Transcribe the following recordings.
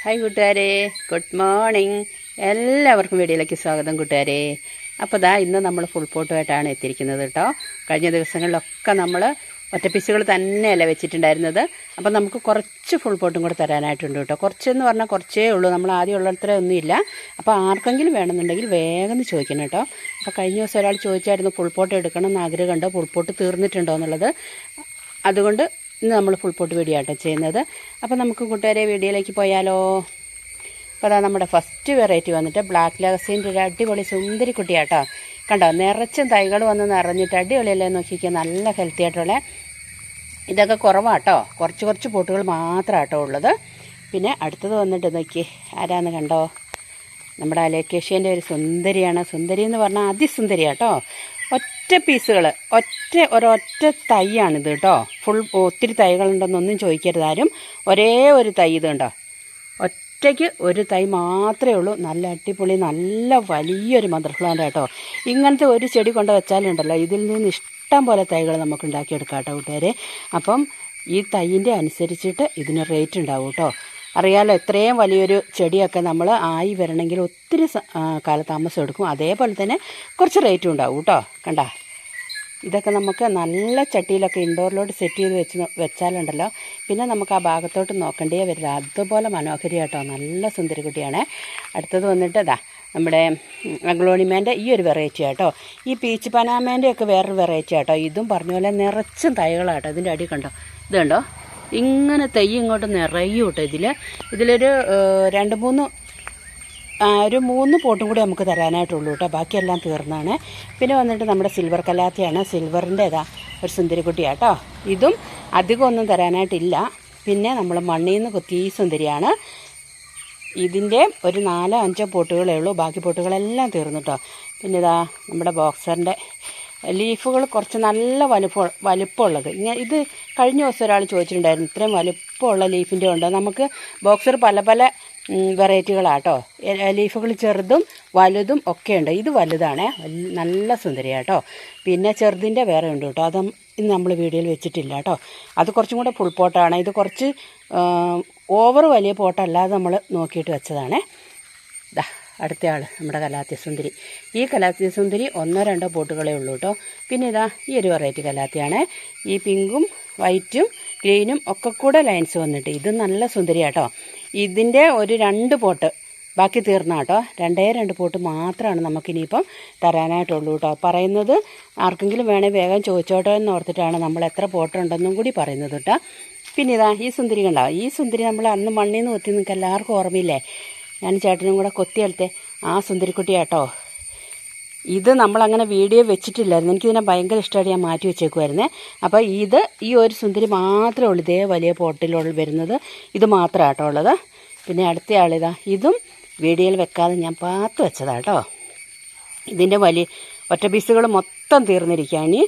Hi കൂട്ടുകാരെ, good morning. എല്ലാവർക്കും വീഡിയോയിലേക്ക് സ്വാഗതം കൂട്ടുകാരെ. അപ്പോൾ ഇന്ന് നമ്മൾ ഫുൾ പോട്ടുമായിട്ടാണ് എത്തിയിരിക്കുന്നത് കേട്ടോ. കഴിഞ്ഞ ദിവസങ്ങളിലൊക്കെ നമ്മൾ ഒറ്റപ്പീസുകൾ തന്നെയല്ല വെച്ചിട്ടുണ്ടായിരുന്നത്. അപ്പോൾ നമുക്ക് കുറച്ച് ഫുൾ പോട്ടും കൂടെ തരാനായിട്ടുണ്ട് കേട്ടോ. കുറച്ചെന്ന് പറഞ്ഞാൽ കുറച്ചേ ഉള്ളൂ, നമ്മൾ ആദ്യം ഉള്ളത്ര ഒന്നുമില്ല. അപ്പോൾ ആർക്കെങ്കിലും വേണമെന്നുണ്ടെങ്കിൽ വേഗം ചോദിക്കണം കേട്ടോ. അപ്പോൾ കഴിഞ്ഞ ദിവസം ഒരാൾ ചോദിച്ചായിരുന്നു ഫുൾ പോട്ട് എടുക്കണം എന്ന് ആഗ്രഹമുണ്ടോ, ഫുൾ പോട്ട് തീർന്നിട്ടുണ്ടോ എന്നുള്ളത്. അതുകൊണ്ട് ഇന്ന് നമ്മൾ ഫുൾ പോട്ട് വീഡിയോ ആട്ടോ ചെയ്യുന്നത്. അപ്പോൾ നമുക്ക് കൂട്ടുകാരെ വീഡിയോയിലേക്ക് പോയാലോ. അപ്പോൾ നമ്മുടെ ഫസ്റ്റ് വെറൈറ്റി വന്നിട്ട് ബ്ലാക്ക് ലെഗസീൻ്റെ ഒരു അടിപൊളി സുന്ദരി കുട്ടിയാട്ടോ. കണ്ടോ, നിറച്ചും തൈകൾ വന്ന് നിറഞ്ഞിട്ട് അടിപൊളിയല്ലേ നോക്കിക്കുക, നല്ല ഹെൽത്തി ആയിട്ടുള്ള. ഇതൊക്കെ കുറവാട്ടോ, കുറച്ച് പോട്ടുകൾ മാത്രമാട്ടോ ഉള്ളത്. പിന്നെ അടുത്തത് വന്നിട്ട് നോക്കി ആരാന്ന് കണ്ടോ, നമ്മുടെ അലേക്കേഷ്യൻ്റെ ഒരു സുന്ദരിയാണ്. സുന്ദരി എന്ന് പറഞ്ഞാൽ അതിസുന്ദരിയാട്ടോ. ഒറ്റ പീസുകൾ, ഒരൊറ്റ തൈയാണിത് കേട്ടോ. ഒത്തിരി തൈകളുണ്ടെന്നൊന്നും ചോദിക്കരുത് ആരും. ഒരേ ഒരു തൈ ഇത് കണ്ടോ, ഒറ്റയ്ക്ക് ഒരു തൈ മാത്രമേ ഉള്ളൂ. നല്ല അടിപൊളി, നല്ല വലിയൊരു മദർ പ്ലാന്റ് കേട്ടോ. ഇങ്ങനത്തെ ഒരു ചെടി കൊണ്ട് വെച്ചാലുണ്ടല്ലോ, ഇതിൽ നിന്ന് ഇഷ്ടം പോലെ തൈകൾ നമുക്ക് ഉണ്ടാക്കിയെടുക്കാം കേട്ടോ കൂട്ടുകാരെ. അപ്പം ഈ തൈൻ്റെ അനുസരിച്ചിട്ട് ഇതിന് റേറ്റ് ഉണ്ടാവും കേട്ടോ. അറിയാലോ, ഇത്രയും വലിയൊരു ചെടിയൊക്കെ നമ്മൾ ആയി വരണമെങ്കിൽ ഒത്തിരി കാലതാമസം എടുക്കും. അതേപോലെ തന്നെ കുറച്ച് റേറ്റും ഉണ്ടാവും കേട്ടോ. കണ്ട, ഇതൊക്കെ നമുക്ക് നല്ല ചട്ടിയിലൊക്കെ ഇൻഡോറിലോട്ട് സെറ്റ് ചെയ്ത് വെച്ചാലുണ്ടല്ലോ, പിന്നെ നമുക്ക് ആ ഭാഗത്തോട്ട് നോക്കേണ്ടേ വരില്ല. അതുപോലെ മനോഹരിയാട്ടോ, നല്ല സുന്ദരി കുട്ടിയാണ്. അടുത്തത് വന്നിട്ട് നമ്മുടെ അഗ്ലോണിമേൻ്റെ ഈ ഒരു വെറൈറ്റി ആട്ടോ. ഈ പീച്ച് പനാമേൻ്റെ ഒക്കെ വേറൊരു വെറൈറ്റി ആട്ടോ. ഇതും പറഞ്ഞ പോലെ നിറച്ചും തൈകളാട്ടോ. ഇതിൻ്റെ അടി കണ്ടോ, ഇത് കണ്ടോ, ഇങ്ങനെ തൈ ഇങ്ങോട്ട് നിറയും കേട്ടോ. ഇതിലൊരു ഒരു മൂന്ന് പോട്ടും കൂടി നമുക്ക് തരാനായിട്ടുള്ളൂ കേട്ടോ. ബാക്കിയെല്ലാം തീർന്നാണ്. പിന്നെ വന്നിട്ട് നമ്മുടെ സിൽവർ കലാത്തിയാണ്. സിൽവറിൻ്റെ ഒരു സുന്ദരിക്കുട്ടിയാട്ടോ. ഇതും അധികം ഒന്നും തരാനായിട്ടില്ല. പിന്നെ നമ്മൾ മണ്ണിൽ നിന്ന് കുത്തി സുന്ദരിയാണ്. ഇതിൻ്റെ ഒരു 4-5 പോട്ടുകളേ ഉള്ളൂ, ബാക്കി പോട്ടുകളെല്ലാം തീർന്നു കേട്ടോ. പിന്നെ നമ്മുടെ ബോക്സറിൻ്റെ ലീഫുകൾ കുറച്ച് നല്ല വലുപ്പമുള്ളത്. ഇത് കഴിഞ്ഞ ദിവസം ഒരാൾ ചോദിച്ചിട്ടുണ്ടായിരുന്നു, ഇത്രയും വലുപ്പമുള്ള ലീഫിൻ്റെ ഉണ്ടോ. നമുക്ക് ബോക്സർ പല വെറൈറ്റികളാട്ടോ. ലീഫുകൾ ചെറുതും വലുതും ഒക്കെ ഉണ്ട്. ഇത് വലുതാണേ, നല്ല സുന്ദരിയാട്ടോ. പിന്നെ ചെറുതിൻ്റെ വേറെ ഉണ്ട് കേട്ടോ. അത് ഇന്ന് നമ്മൾ വീഡിയോയിൽ വെച്ചിട്ടില്ല കേട്ടോ. അത് കുറച്ചും കൂടെ ഫുൾ പോട്ടാണ്. ഇത് കുറച്ച് ഓവർ വലിയ പോട്ടല്ലാതെ നമ്മൾ നോക്കിയിട്ട് വെച്ചതാണേ. അടുത്ത ആൾ നമ്മുടെ കലാത്തിസുന്ദരി. ഈ കലാത്തിസുന്ദരി 1-2 പോട്ടുകളേ ഉള്ളൂ കേട്ടോ. പിന്നെ ഈ ഒരു വെറൈറ്റി കലാത്തിയാണ്. ഈ പിങ്കും വൈറ്റും ഗ്രീനും ഒക്കെ കൂടെ ലൈൻസ് വന്നിട്ട് ഇത് നല്ല സുന്ദരിയാട്ടോ. ഇതിൻ്റെ ഒരു 2 പോട്ട് ബാക്കി തീർന്ന കേട്ടോ. 2 പോട്ട് മാത്രമാണ് നമുക്കിനിയിപ്പം തരാനായിട്ടുള്ളൂ കേട്ടോ. പറയുന്നത് ആർക്കെങ്കിലും വേണേൽ വേഗം ചോദിച്ചോട്ടോ എന്ന് ഓർത്തിട്ടാണ് നമ്മൾ എത്ര പോട്ടുണ്ടെന്നും കൂടി പറയുന്നത് കേട്ടോ. പിന്നെ ഈ സുന്ദരി കണ്ടോ, ഈ സുന്ദരി നമ്മൾ അന്ന് മണ്ണിൽ നിന്ന് കൊത്തി നിങ്ങൾക്ക് എല്ലാവർക്കും ഓർമ്മയില്ലേ. ഞാൻ ചേട്ടനും കൂടെ കൊത്തിയെടുത്തേ ആ സുന്ദരിക്കുട്ടിയാട്ടോ. ഇത് നമ്മളങ്ങനെ വീഡിയോ വെച്ചിട്ടില്ലായിരുന്നു. എനിക്കിതിനെ ഭയങ്കര ഇഷ്ടമായിട്ട് ഞാൻ മാറ്റി വെച്ചേക്കുമായിരുന്നേ. അപ്പോൾ ഈ ഒരു സുന്ദരി മാത്രമേ ഉള്ളൂ ഇതേ വലിയ പോട്ടിലുള്ള വരുന്നത്. ഇത് മാത്രമാട്ടോ ഉള്ളത്. പിന്നെ അടുത്ത ആളിതാ, ഇതും വീഡിയോയിൽ വെക്കാതെ ഞാൻ പാത്ത് വെച്ചതാട്ടോ. ഇതിൻ്റെ ഒറ്റ പീസുകൾ മൊത്തം തീർന്നിരിക്കുകയാണ്.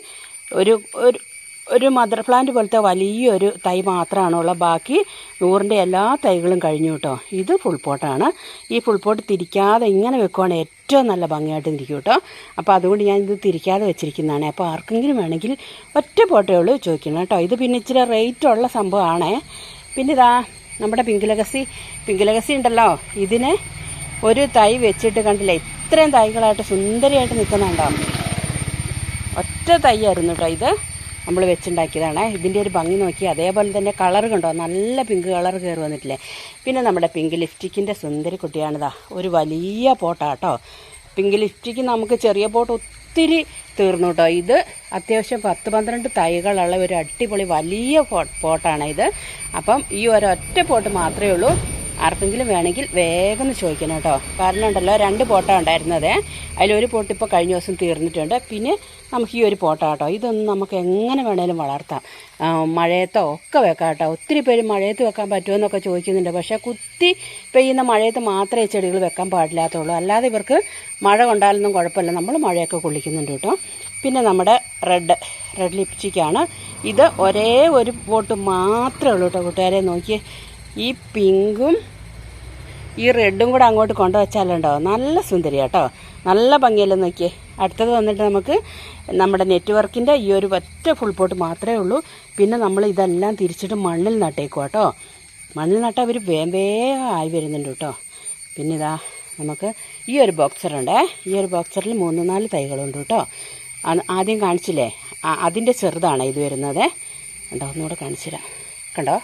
ഒരു മദർ പ്ലാന്റ് പോലത്തെ വലിയൊരു തൈ മാത്രമാണുള്ള. ബാക്കി 100ൻ്റെ എല്ലാ തൈകളും കഴിഞ്ഞു കേട്ടോ. ഇത് ഫുൾ പോട്ടാണ്. ഈ ഫുൾ പോട്ട് തിരിക്കാതെ ഇങ്ങനെ വെക്കുവാണെങ്കിൽ ഏറ്റവും നല്ല ഭംഗിയായിട്ട് ഇരിക്കും കേട്ടോ. അപ്പോൾ അതുകൊണ്ട് ഞാനിത് തിരിക്കാതെ വെച്ചിരിക്കുന്നതാണ്. അപ്പോൾ ആർക്കെങ്കിലും വേണമെങ്കിൽ ഒറ്റ പോട്ടേ ഉള്ളൂ ചോദിക്കണം കേട്ടോ. ഇത് പിന്നെ ഇച്ചിരി റേറ്റുള്ള സംഭവമാണേ. പിന്നെ നമ്മുടെ പിങ്ക് ലെഗസി ഉണ്ടല്ലോ, ഇതിന് ഒരു തൈ വെച്ചിട്ട് കണ്ടില്ലേ, ഇത്രയും തൈകളായിട്ട് സുന്ദരിയായിട്ട് നിൽക്കുന്നുണ്ടോ. ഒറ്റ തൈയായിരുന്നു കേട്ടോ. ഇത് നമ്മൾ വെച്ചുണ്ടാക്കിയതാണ്. ഇതിൻ്റെ ഒരു ഭംഗി നോക്കി. അതേപോലെ തന്നെ കളർ കണ്ടോ, നല്ല പിങ്ക് കളർ കയറി വന്നിട്ടില്ലേ. പിന്നെ നമ്മുടെ പിങ്ക് ലിപ്സ്റ്റിക്കിൻ്റെ സുന്ദരി കുട്ടിയാണിതാ. ഒരു വലിയ പോട്ടാട്ടോ. പിങ്ക് ലിപ്സ്റ്റിക്ക് നമുക്ക് ചെറിയ പോട്ട് ഒത്തിരി തീർന്നു കേട്ടോ. ഇത് അത്യാവശ്യം 10-12 തൈകളുള്ള ഒരു അടിപൊളി വലിയ പോട്ടാണ് ഇത്. അപ്പം ഈ ഒരൊറ്റ പോട്ട് മാത്രമേ ഉള്ളൂ. ആർക്കെങ്കിലും വേണമെങ്കിൽ വേഗം ചോദിക്കണം കേട്ടോ. കാരണം ഉണ്ടല്ലോ, 2 പോട്ടാണ് ഉണ്ടായിരുന്നത്. അതിലൊരു പോട്ട് ഇപ്പോൾ കഴിഞ്ഞ ദിവസം തീർന്നിട്ടുണ്ട്. പിന്നെ നമുക്ക് ഈ ഒരു പോട്ടാട്ടോ. ഇതൊന്നും നമുക്ക് എങ്ങനെ വേണേലും വളർത്താം. മഴയത്തോ ഒക്കെ വെക്കാം കേട്ടോ. ഒത്തിരി പേര് മഴയത്ത് വെക്കാൻ പറ്റുമെന്നൊക്കെ ചോദിക്കുന്നുണ്ട്. പക്ഷേ കുത്തി പെയ്യുന്ന മഴയത്ത് മാത്രമേ ചെടികൾ വെക്കാൻ പാടില്ലാത്തുള്ളൂ. അല്ലാതെ ഇവർക്ക് മഴ കൊണ്ടാലൊന്നും കുഴപ്പമില്ല. നമ്മൾ മഴയൊക്കെ കൊള്ളിക്കുന്നുണ്ട് കേട്ടോ. പിന്നെ നമ്മുടെ റെഡ് ലിപ്സ്റ്റിക്കാണ്. ഇത് ഒരേ ഒരു പോട്ട് മാത്രമേ ഉള്ളൂ കേട്ടോ കൂട്ടുകാരെ. നോക്കിയേ, ഈ പിങ്കും ഈ റെഡും കൂടെ അങ്ങോട്ട് കൊണ്ടുവച്ചാലുണ്ടോ നല്ല സുന്ദരി കേട്ടോ. നല്ല ഭംഗിയല്ലേ നോക്കിയേ. അടുത്തത് വന്നിട്ട് നമുക്ക് നമ്മുടെ നെറ്റ്വർക്കിൻ്റെ ഈ ഒരു ഒറ്റ ഫുൾ പോട്ട് മാത്രമേ ഉള്ളൂ. പിന്നെ നമ്മൾ ഇതെല്ലാം തിരിച്ചിട്ട് മണ്ണിൽ നട്ടേക്കും കേട്ടോ. മണ്ണിൽ നട്ടാൽ അവർ വേഗം ആയി വരുന്നുണ്ട് കേട്ടോ. പിന്നെ ഇതാ നമുക്ക് ഈ ഒരു ബോക്സറുണ്ടേ. ഈ ഒരു ബോക്സറിൽ 3-4 തൈകളുണ്ട് കേട്ടോ. ആദ്യം കാണിച്ചില്ലേ, അതിൻ്റെ ചെറുതാണ് ഇത് വരുന്നത്. കണ്ടോ, ഒന്നുകൂടെ കാണിച്ചു തരാം. കണ്ടോ,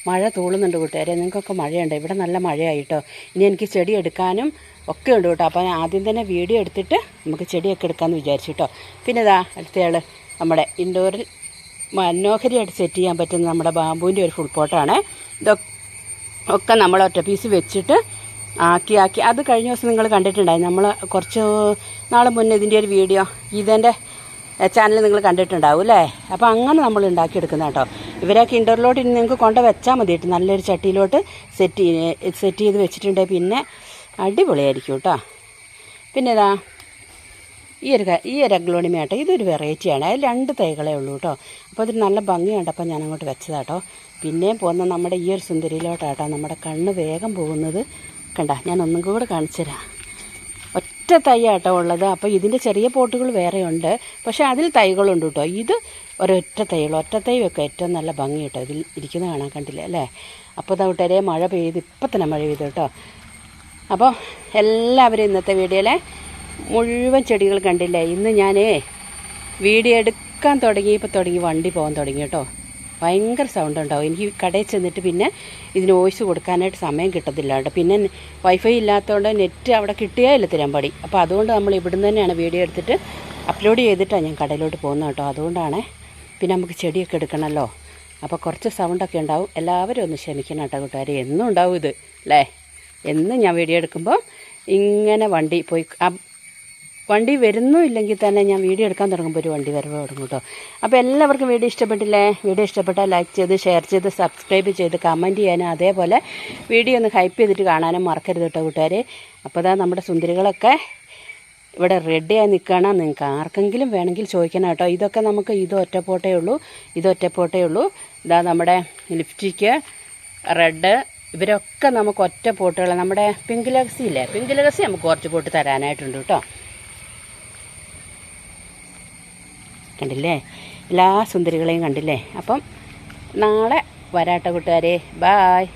മഴ തൂളുന്നുണ്ട് കൂട്ടുകാരെ. നിങ്ങൾക്കൊക്കെ മഴയുണ്ട്, ഇവിടെ നല്ല മഴയായിട്ടോ. ഇനി എനിക്ക് ചെടി എടുക്കാനും ഒക്കെ ഉണ്ട് കേട്ടോ. അപ്പോൾ ആദ്യം തന്നെ വീഡിയോ എടുത്തിട്ട് നമുക്ക് ചെടിയൊക്കെ എടുക്കാമെന്ന് വിചാരിച്ചു കേട്ടോ. പിന്നെ ഇതാ അടുത്തയാൾ നമ്മുടെ ഇൻഡോറിൽ മനോഹരിയായിട്ട് സെറ്റ് ചെയ്യാൻ പറ്റുന്ന നമ്മുടെ ബാമ്പുവിൻ്റെ ഒരു ഫുൾ പോട്ടാണ്. ഇതൊക്കെ നമ്മൾ ഒറ്റ പീസ് വെച്ചിട്ട് ആക്കി അത് കഴിഞ്ഞ ദിവസം നിങ്ങൾ കണ്ടിട്ടുണ്ടായി. നമ്മൾ കുറച്ച് നാൾ മുന്നേ ഇതിൻ്റെ ഒരു വീഡിയോ ഇതെൻ്റെ ചാനൽ നിങ്ങൾ കണ്ടിട്ടുണ്ടാവും അല്ലേ. അപ്പോൾ അങ്ങനെ നമ്മൾ ഉണ്ടാക്കിയെടുക്കുന്ന കേട്ടോ. ഇവരൊക്കെ ഇൻഡോറിലോട്ട് ഇനി നിങ്ങൾക്ക് കൊണ്ട് വെച്ചാൽ മതിയിട്ട് നല്ലൊരു ചട്ടിയിലോട്ട് സെറ്റ് ചെയ്ത് വെച്ചിട്ടുണ്ടെങ്കിൽ പിന്നെ അടിപൊളിയായിരിക്കും കേട്ടോ. പിന്നെ ഇതാ ഈ ഒരു അഗ്ലോണിമയാട്ടോ, ഇതൊരു വെറൈറ്റിയാണ്. അതിൽ 2 തൈകളേ ഉള്ളൂ കേട്ടോ. അപ്പോൾ അതൊരു നല്ല ഭംഗിയുണ്ട്. അപ്പോൾ ഞാൻ അങ്ങോട്ട് വെച്ചതാട്ടോ. പിന്നെയും പോകുന്ന നമ്മുടെ ഈ ഒരു സുന്ദരിയിലോട്ടാട്ടോ നമ്മുടെ കണ്ണ് വേഗം പോകുന്നത്. കണ്ട, ഞാൻ ഒന്നും കൂടെ കാണിച്ചു തരാം. ഒറ്റ തൈയാട്ടോ ഉള്ളത്. അപ്പോൾ ഇതിൻ്റെ ചെറിയ പോട്ടുകൾ വേറെ ഉണ്ട്, പക്ഷേ അതിൽ തൈകളുണ്ട് കേട്ടോ. ഇത് ഒരൊറ്റ തൈയുള്ളൂ. ഒറ്റ തൈ വെക്കുക ഏറ്റവും നല്ല ഭംഗി കേട്ടോ. ഇതിൽ ഇരിക്കുന്ന കാണാൻ കണ്ടില്ല അല്ലേ. അപ്പോൾ കൂട്ടുകാരെ മഴ പെയ്ത് ഇപ്പം തന്നെ മഴ പെയ്തു കേട്ടോ. അപ്പോൾ എല്ലാവരും ഇന്നത്തെ വീഡിയോയിലെ മുഴുവൻ ചെടികൾ കണ്ടില്ലേ. ഇന്ന് ഞാൻ വീഡിയോ എടുക്കാൻ തുടങ്ങി വണ്ടി പോകാൻ തുടങ്ങി കേട്ടോ. ഭയങ്കര സൗണ്ട് ഉണ്ടാവും. എനിക്ക് കടയിൽ ചെന്നിട്ട് പിന്നെ ഇതിന് വോയിസ് കൊടുക്കാനായിട്ട് സമയം കിട്ടത്തില്ല കേട്ടോ. പിന്നെ വൈഫൈ ഇല്ലാത്തതുകൊണ്ട് നെറ്റ് അവിടെ കിട്ടുകയില്ല തിരമ്പടി. അപ്പോൾ അതുകൊണ്ട് നമ്മൾ ഇവിടുന്ന് തന്നെയാണ് വീഡിയോ എടുത്തിട്ട് അപ്ലോഡ് ചെയ്തിട്ടാണ് ഞാൻ കടയിലോട്ട് പോകുന്നത് കേട്ടോ. അതുകൊണ്ടാണ്. പിന്നെ നമുക്ക് ചെടിയൊക്കെ എടുക്കണമല്ലോ. അപ്പോൾ കുറച്ച് സൗണ്ടൊക്കെ ഉണ്ടാവും. എല്ലാവരും ഒന്ന് ക്ഷമിക്കണം കേട്ടോ കൂട്ടുകാരെ. എന്നും ഉണ്ടാവും ഇത് അല്ലേ. എന്നും ഞാൻ വീഡിയോ എടുക്കുമ്പോൾ ഇങ്ങനെ വണ്ടി വരുന്നുമില്ലെങ്കിൽ തന്നെ ഞാൻ വീഡിയോ എടുക്കാൻ തുടങ്ങുമ്പോൾ ഒരു വണ്ടി വരവ് തുടങ്ങും കേട്ടോ. അപ്പോൾ എല്ലാവർക്കും വീഡിയോ ഇഷ്ടപ്പെട്ടില്ലേ? വീഡിയോ ഇഷ്ടപ്പെട്ടാൽ ലൈക്ക് ചെയ്ത് ഷെയർ ചെയ്ത് സബ്സ്ക്രൈബ് ചെയ്ത് കമൻറ്റ് ചെയ്യാനും അതേപോലെ വീഡിയോ ഒന്ന് ഹൈപ്പ് ചെയ്തിട്ട് കാണാനും മറക്കരുത് കേട്ടോ കൂട്ടുകാരെ. അപ്പോൾ ഇതാ നമ്മുടെ സുന്ദരികളൊക്കെ ഇവിടെ റെഡിയായി നിൽക്കണം. നിങ്ങൾക്ക് ആർക്കെങ്കിലും വേണമെങ്കിൽ ചോദിക്കണം കേട്ടോ. ഇതൊക്കെ നമുക്ക് ഇത് ഒറ്റപ്പോട്ടേ ഉള്ളൂ. ഇതാ നമ്മുടെ ലിപ്സ്റ്റിക്ക്, റെഡ്, ഇവരൊക്കെ നമുക്ക് ഒറ്റ പോട്ടുകൾ. നമ്മുടെ പിങ്ക് ലക്സി ഇല്ലേ, പിങ്ക് ലക്സി നമുക്ക് കുറച്ച് പോട്ട് തരാനായിട്ടുണ്ട് കേട്ടോ. കണ്ടില്ലേ, എല്ലാ സുന്ദരികളെയും കണ്ടില്ലേ. അപ്പം നാളെ വരാട്ടോ കൂട്ടുകാരെ. ബായ്.